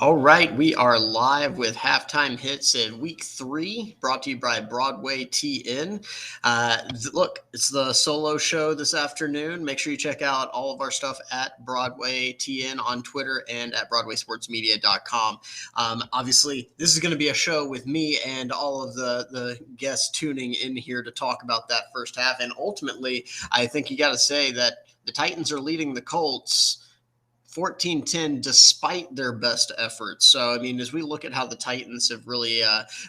All right, we are live with halftime hits in week 3, brought to you by Broadway TN. Look, it's the solo show this afternoon. Make sure you check out all of our stuff at Broadway TN on Twitter and at BroadwaySportsMedia.com. Obviously, this is going to be a show with me and all of the guests tuning in here to talk about that first half. And ultimately, I think you got to say that the Titans are leading the Colts 14-10 despite their best efforts. So, I mean, as we look at how the Titans have really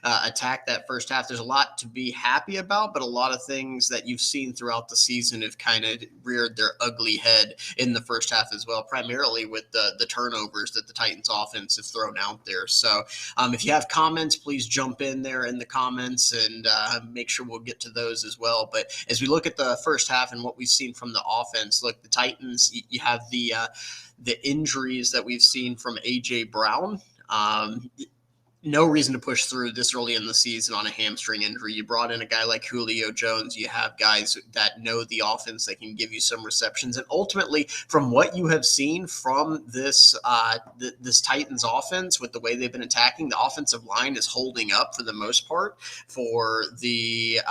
attacked that first half, there's a lot to be happy about, but a lot of things that you've seen throughout the season have kind of reared their ugly head in the first half as well, primarily with the turnovers that the Titans offense have thrown out there. So if you have comments, please jump in there in the comments and make sure we'll get to those as well. But as we look at the first half and what we've seen from the offense, look, the Titans, you have the injuries that we've seen from A.J. Brown. No reason to push through this early in the season on a hamstring injury. You brought in a guy like Julio Jones. You have guys that know the offense that can give you some receptions. And ultimately, from what you have seen from this this Titans offense with the way they've been attacking, the offensive line is holding up for the most part. For the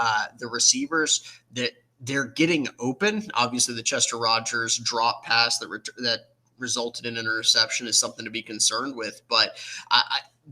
receivers that they're getting open. Obviously, the Chester Rogers drop pass that resulted in an interception is something to be concerned with. But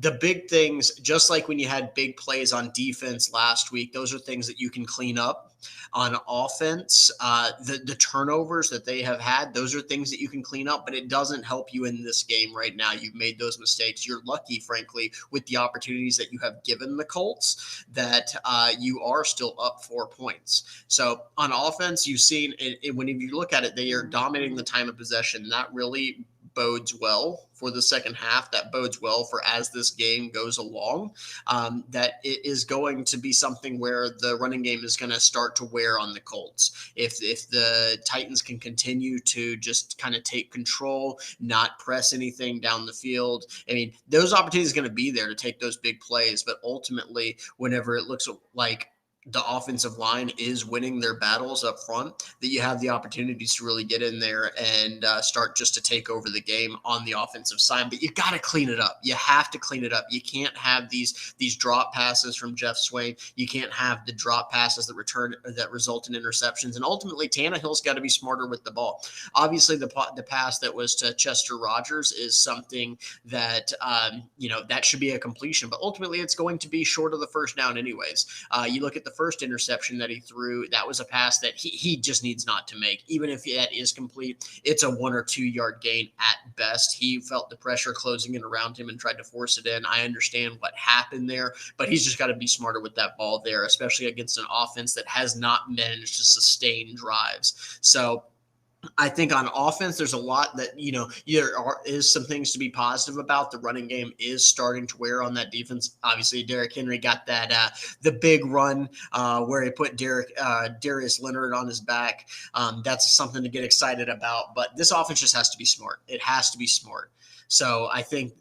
the big things, just like when you had big plays on defense last week, those are things that you can clean up. On offense, the turnovers that they have had, those are things that you can clean up, but it doesn't help you in this game right now. You've made those mistakes. You're lucky, frankly, with the opportunities that you have given the Colts that you are still up 4 points. So on offense, you've seen when you look at it, they are dominating the time of possession. That really bodes well for the second half. That bodes well for as this game goes along. That it is going to be something where the running game is going to start to wear on the Colts. If the Titans can continue to just kind of take control, not press anything down the field, I mean, those opportunities are going to be there to take those big plays. But ultimately, whenever it looks like the offensive line is winning their battles up front, that you have the opportunities to really get in there and start just to take over the game on the offensive side. But you got to clean it up. You have to clean it up. You can't have these drop passes from Jeff Swain. You can't have the drop passes that result in interceptions. And ultimately, Tannehill's got to be smarter with the ball. Obviously, the pass that was to Chester Rogers is something that that should be a completion. But ultimately, it's going to be short of the first down anyways. You look at the first interception that he threw, that was a pass that he just needs not to make. Even if that is complete, it's a 1 or 2 yard gain at best. He felt the pressure closing in around him and tried to force it in. I understand what happened there, but he's just got to be smarter with that ball there, especially against an offense that has not managed to sustain drives. So I think on offense, there's a lot that, there is some things to be positive about. The running game is starting to wear on that defense. Obviously, Derrick Henry got that the big run where he put Darius Leonard on his back. That's something to get excited about. But this offense just has to be smart. It has to be smart. So I think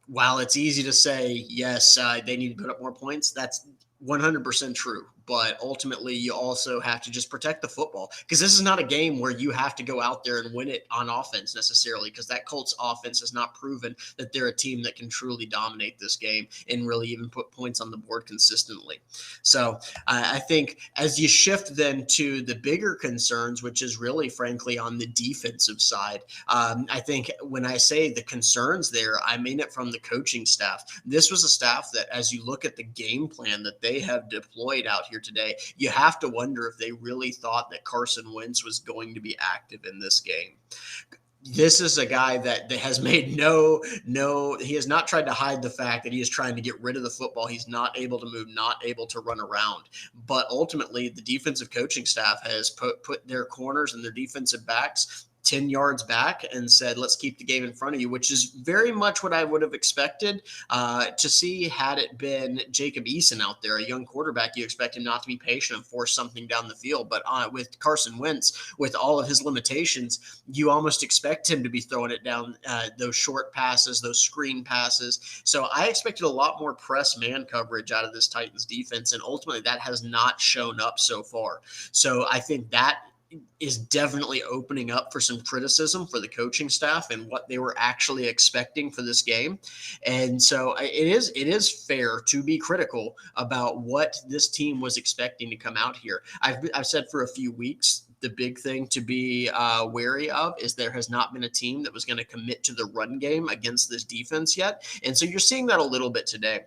while it's easy to say, yes, they need to put up more points, that's 100% true. But ultimately, you also have to just protect the football, because this is not a game where you have to go out there and win it on offense necessarily, because that Colts offense has not proven that they're a team that can truly dominate this game and really even put points on the board consistently. So I think as you shift then to the bigger concerns, which is really, frankly, on the defensive side, I think when I say the concerns there, I mean it from the coaching staff. This was a staff that, as you look at the game plan that they have deployed out here today, you have to wonder if they really thought that Carson Wentz was going to be active in this game. This is a guy that has made he has not tried to hide the fact that he is trying to get rid of the football. He's not able to move, not able to run around. But ultimately, the defensive coaching staff has put their corners and their defensive backs 10 yards back and said, let's keep the game in front of you, which is very much what I would have expected to see had it been Jacob Eason out there, a young quarterback. You expect him not to be patient and force something down the field. But with Carson Wentz, with all of his limitations, you almost expect him to be throwing it down those short passes, those screen passes. So I expected a lot more press man coverage out of this Titans defense. And ultimately, that has not shown up so far. So I think that is definitely opening up for some criticism for the coaching staff and what they were actually expecting for this game. And so it is fair to be critical about what this team was expecting to come out here. I've said for a few weeks, the big thing to be wary of is there has not been a team that was going to commit to the run game against this defense yet. And so you're seeing that a little bit today.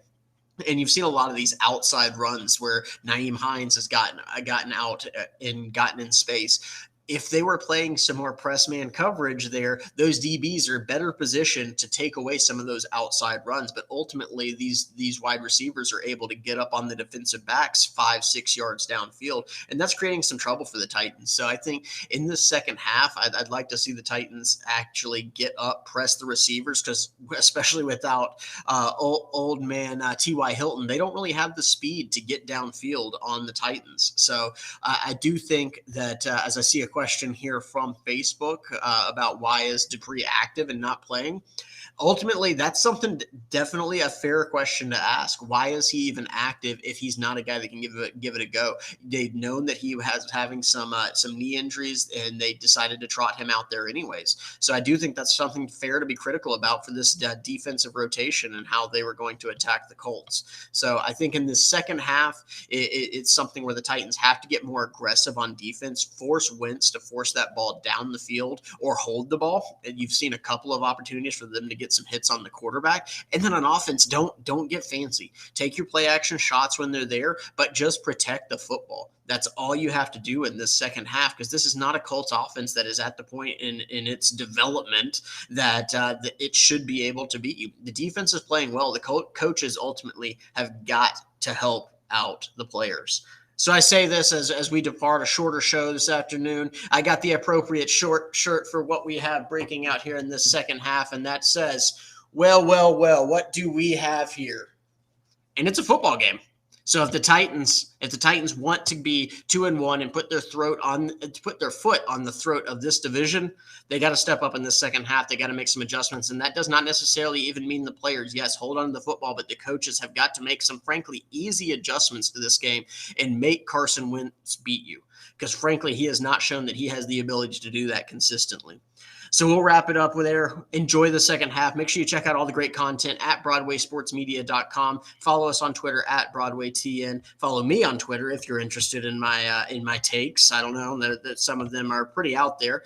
And you've seen a lot of these outside runs where Naeem Hines has gotten out and gotten in space. If they were playing some more press man coverage there, those DBs are better positioned to take away some of those outside runs. But ultimately, these wide receivers are able to get up on the defensive backs 5-6 yards downfield, and that's creating some trouble for the Titans. So I think in the second half, I'd like to see the Titans actually get up, press the receivers, because especially without old man T.Y. Hilton, they don't really have the speed to get downfield on the Titans. So I do think that as I see a question here from Facebook about why is Dupree active and not playing. Ultimately, that's something definitely a fair question to ask. Why is he even active if he's not a guy that can give it a go? They've known that he was having some knee injuries, and they decided to trot him out there anyways. So I do think that's something fair to be critical about for this defensive rotation and how they were going to attack the Colts. So I think in the second half, it's something where the Titans have to get more aggressive on defense, force Wentz to force that ball down the field or hold the ball. And you've seen a couple of opportunities for them to get some hits on the quarterback. And then on offense, don't get fancy. Take your play action shots when they're there, but just protect the football. That's all you have to do in this second half, because this is not a Colts offense that is at the point in its development that it should be able to beat you. The defense is playing well. The coaches ultimately have got to help out the players. So I say this as we depart a shorter show this afternoon. I got the appropriate short shirt for what we have breaking out here in this second half, and that says, well, what do we have here? And it's a football game. So if the Titans want to be 2-1 and put their foot on the throat of this division, they got to step up in the second half. They got to make some adjustments, and that does not necessarily even mean the players. Yes, hold on to the football, but the coaches have got to make some, frankly, easy adjustments to this game and make Carson Wentz beat you, because frankly, he has not shown that he has the ability to do that consistently. So we'll wrap it up with there. Enjoy the second half. Make sure you check out all the great content at BroadwaySportsMedia.com. Follow us on Twitter at BroadwayTN. Follow me on Twitter if you're interested in my takes. I don't know that some of them are pretty out there.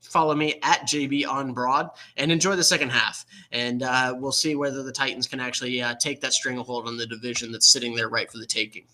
Follow me at JB on Broad, and enjoy the second half. And we'll see whether the Titans can actually take that stranglehold on the division that's sitting there right for the taking.